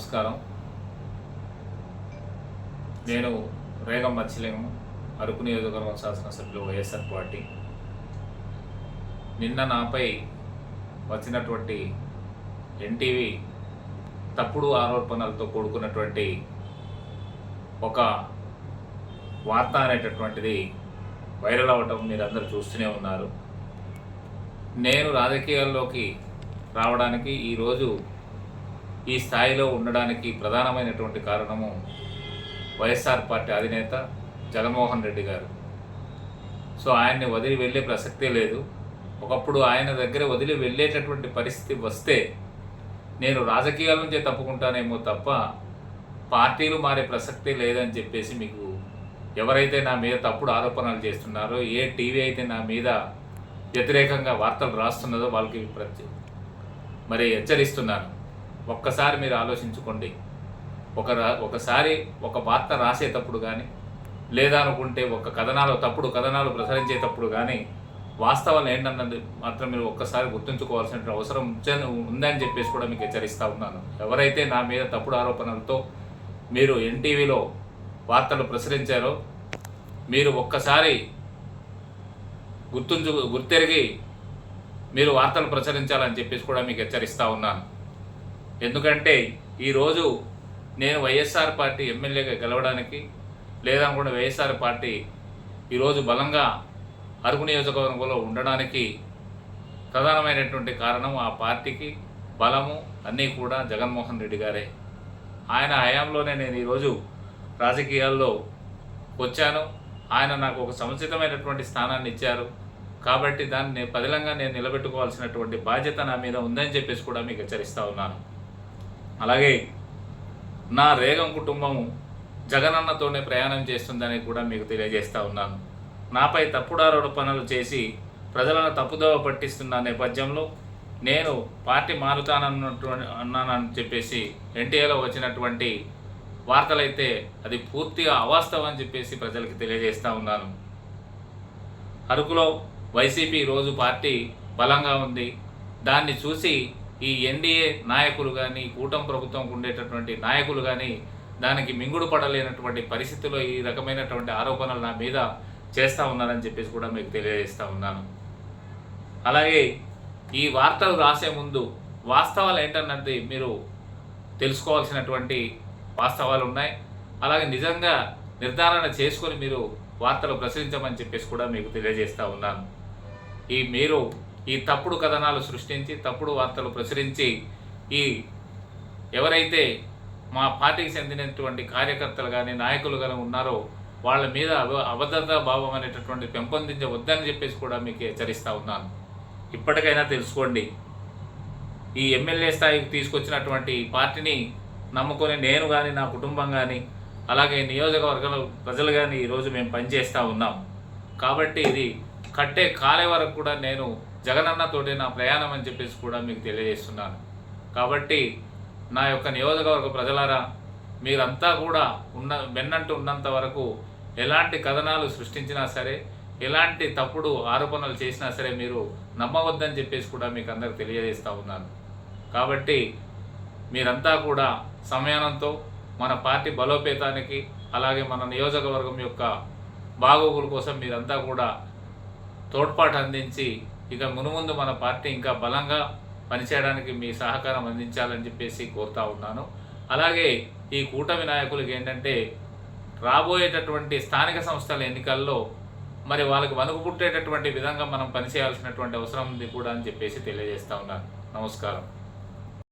నమస్కారం. నేను రేగం మత్స్యలింగం, అరకు నియోజకవర్గం శాసనసభ్యులు వైఎస్ఆర్ పార్టీ. నిన్న నాపై వచ్చినటువంటి ఎన్టీవీ తప్పుడు ఆరోపణలతో కూడుకున్నటువంటి ఒక వార్త అనేటటువంటిది వైరల్ అవ్వటం మీరందరూ చూస్తూనే ఉన్నారు. నేను రాజకీయాల్లోకి రావడానికి ఈరోజు ఈ స్థాయిలో ఉండడానికి ప్రధానమైనటువంటి కారణము వైఎస్ఆర్ పార్టీ అధినేత జగన్మోహన్ రెడ్డి గారు. సో ఆయన్ని వదిలి వెళ్ళే ప్రసక్తే లేదు. ఒకప్పుడు ఆయన దగ్గర వదిలి వెళ్ళేటటువంటి పరిస్థితి వస్తే నేను రాజకీయాల నుంచే తప్పుకుంటానేమో తప్ప పార్టీలు మారే ప్రసక్తే లేదని చెప్పేసి మీకు ఎవరైతే నా మీద తప్పుడు ఆరోపణలు చేస్తున్నారో, ఏ టీవీ అయితే నా మీద వ్యతిరేకంగా వార్తలు రాస్తున్నదో వాళ్ళకి మరి హెచ్చరిస్తున్నాను. ఒక్కసారి మీరు ఆలోచించుకోండి. ఒకసారి ఒక వార్త రాసేటప్పుడు కానీ, లేదా అనుకుంటే తప్పుడు కథనాలు ప్రసరించేటప్పుడు కానీ వాస్తవాలు ఏంటన్నది మాత్రం మీరు ఒక్కసారి గుర్తుంచుకోవాల్సిన అవసరం ఉందని చెప్పేసి కూడా మీకు హెచ్చరిస్తూ ఉన్నాను. ఎవరైతే నా మీద తప్పుడు ఆరోపణలతో మీరు ఎన్టీవీలో వార్తలు ప్రసరించారో మీరు ఒక్కసారి గుర్తెరిగి మీరు వార్తలు ప్రచురించాలని చెప్పేసి కూడా మీకు హెచ్చరిస్తూ ఉన్నాను. ఎందుకంటే ఈరోజు నేను వైఎస్ఆర్ పార్టీ ఎమ్మెల్యేగా గెలవడానికి, లేదా కూడా వైఎస్ఆర్ పార్టీ ఈరోజు బలంగా అరకు నియోజకవర్గంలో ఉండడానికి ప్రధానమైనటువంటి కారణం ఆ పార్టీకి బలము అన్నీ కూడా జగన్మోహన్ రెడ్డి గారే. ఆయన హయాంలోనే నేను ఈరోజు రాజకీయాల్లో వచ్చాను. ఆయన నాకు ఒక సముచితమైనటువంటి స్థానాన్ని ఇచ్చారు. కాబట్టి దాన్ని పదిలంగా నేను నిలబెట్టుకోవాల్సినటువంటి బాధ్యత నా మీద ఉందని చెప్పేసి కూడా మీకు హెచ్చరిస్తూ ఉన్నాను. అలాగే నా రేగం కుటుంబము జగనన్నతోనే ప్రయాణం చేస్తుందని కూడా మీకు తెలియజేస్తూ ఉన్నాను. నాపై తప్పుడు ఆరోపణలు చేసి ప్రజలను తప్పుదోవ పట్టిస్తున్న నేపథ్యంలో నేను పార్టీ అన్నానని చెప్పేసి ఎన్టీఏలో వచ్చినటువంటి వార్తలైతే అది పూర్తిగా అవాస్తవం అని చెప్పేసి ప్రజలకు తెలియజేస్తూ ఉన్నాను. అరకులో వైసీపీ ఈరోజు పార్టీ బలంగా ఉంది. దాన్ని చూసి ఈ ఎన్డీఏ నాయకులు కానీ, కూటమి ప్రభుత్వంకు ఉండేటటువంటి నాయకులు కానీ దానికి మింగుడు పడలేనటువంటి పరిస్థితుల్లో ఈ రకమైనటువంటి ఆరోపణలు నా మీద చేస్తూ ఉన్నారని చెప్పేసి కూడా మీకు తెలియజేస్తూ ఉన్నాను. అలాగే ఈ వార్తలు రాసే ముందు వాస్తవాలు ఏంటన్నది మీరు తెలుసుకోవాల్సినటువంటి వాస్తవాలు ఉన్నాయి. అలాగే నిజంగా నిర్ధారణ చేసుకొని మీరు వార్తలు ప్రచురించమని చెప్పేసి కూడా మీకు తెలియజేస్తూ ఉన్నాను. మీరు ఈ తప్పుడు కథనాలు సృష్టించి తప్పుడు వార్తలు ప్రచురించి ఎవరైతే మా పార్టీకి చెందినటువంటి కార్యకర్తలు కానీ, నాయకులు కానీ ఉన్నారో వాళ్ళ మీద అభద్రతా భావం అనేటటువంటి పెంపొందించవద్దని చెప్పేసి కూడా మీకు హెచ్చరిస్తూ ఉన్నాను. ఇప్పటికైనా తెలుసుకోండి. ఈ ఎమ్మెల్యే స్థాయికి తీసుకొచ్చినటువంటి పార్టీని నమ్ముకొని నేను కానీ, నా కుటుంబం కానీ, అలాగే నియోజకవర్గాల ప్రజలు కానీ ఈరోజు మేము పనిచేస్తూ ఉన్నాం. కాబట్టి ఇది కట్టే కాలే వరకు కూడా నేను జగనన్నతోటి నా ప్రయాణం అని చెప్పేసి కూడా మీకు తెలియజేస్తున్నాను. కాబట్టి నా యొక్క నియోజకవర్గ ప్రజలారా, మీరంతా కూడా వెన్నంటూ ఉన్నంత వరకు ఎలాంటి కథనాలు సృష్టించినా సరే, ఎలాంటి తప్పుడు ఆరోపణలు చేసినా సరే మీరు నమ్మవద్దని చెప్పేసి కూడా మీకు అందరికి తెలియజేస్తూ ఉన్నాను. కాబట్టి మీరంతా కూడా సమయానంతో మన పార్టీ బలోపేతానికి, అలాగే మన నియోజకవర్గం యొక్క బాగోగుల కోసం మీరంతా కూడా తోడ్పాటు అందించి ఇక మునుముందు మన పార్టీ ఇంకా బలంగా పనిచేయడానికి మీ సహకారం అందించాలని చెప్పేసి కోరుతా ఉన్నాను. అలాగే ఈ కూటమి నాయకులకి ఏంటంటే రాబోయేటటువంటి స్థానిక సంస్థల ఎన్నికల్లో మరి వాళ్ళకి వణుకు పుట్టేటటువంటి విధంగా మనం పనిచేయాల్సినటువంటి అవసరం ఉంది కూడా అని చెప్పేసి తెలియజేస్తా ఉన్నాను. నమస్కారం.